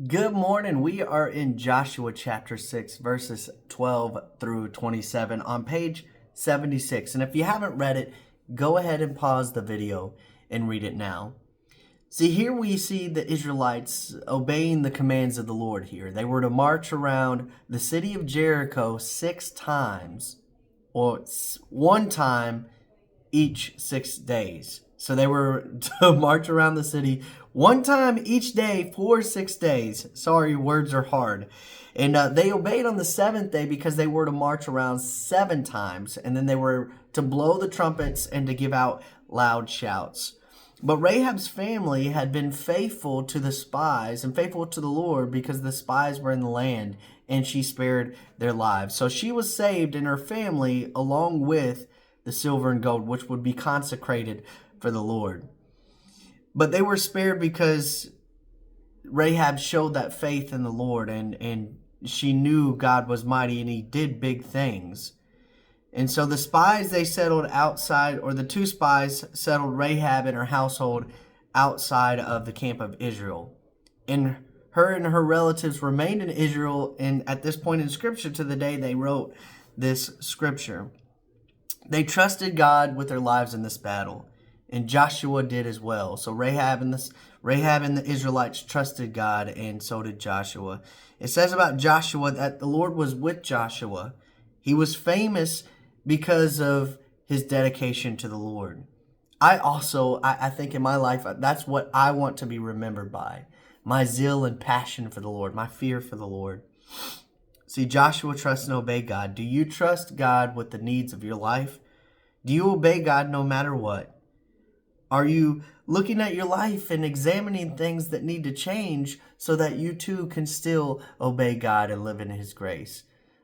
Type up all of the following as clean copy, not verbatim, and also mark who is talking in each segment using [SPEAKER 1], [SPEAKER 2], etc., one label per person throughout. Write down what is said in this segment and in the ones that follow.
[SPEAKER 1] Good morning. We are in Joshua chapter 6, verses 12 through 27 on page 76. And if you haven't read it, go ahead and pause the video and read it now. See, here we see the Israelites obeying the commands of the Lord here. They were to march around the city of Jericho 6 times, or one time each 6 days. So they were to march around the city one time each day for 6 days. Sorry, words are hard. And they obeyed on the seventh day because they were to march around 7 times. And then they were to blow the trumpets and to give out loud shouts. But Rahab's family had been faithful to the spies and faithful to the Lord because the spies were in the land and she spared their lives. So she was saved and her family along with the silver and gold, which would be consecrated for the Lord. But they were spared because Rahab showed that faith in the Lord and she knew God was mighty and he did big things. And so the spies, they settled outside, or the 2 spies settled Rahab and her household outside of the camp of Israel. And her relatives remained in Israel, and at this point in Scripture to the day they wrote this Scripture. They trusted God with their lives in this battle, and Joshua did as well. So Rahab and the Israelites trusted God, and so did Joshua. It says about Joshua that the Lord was with Joshua. He was famous because of his dedication to the Lord. I think in my life, that's what I want to be remembered by. My zeal and passion for the Lord, my fear for the Lord. See, Joshua trusts and obey God. Do you trust God with the needs of your life? Do you obey God no matter what? Are you looking at your life and examining things that need to change so that you too can still obey God and live in His grace?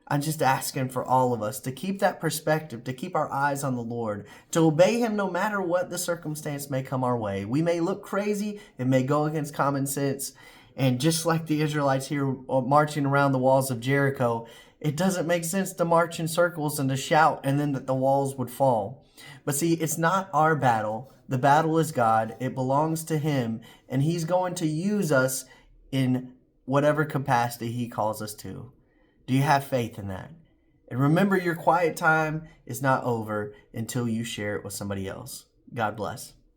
[SPEAKER 1] I'm just asking for all of us to keep that perspective, to keep our eyes on the Lord, to obey Him no matter what the circumstance may come our way. We may look crazy, it may go against common sense, and just like the Israelites here marching around the walls of Jericho, it doesn't make sense to march in circles and to shout and then that the walls would fall. But see, it's not our battle. The battle is God. It belongs to Him, and He's going to use us in whatever capacity He calls us to. Do you have faith in that? And remember, your quiet time is not over until you share it with somebody else. God bless.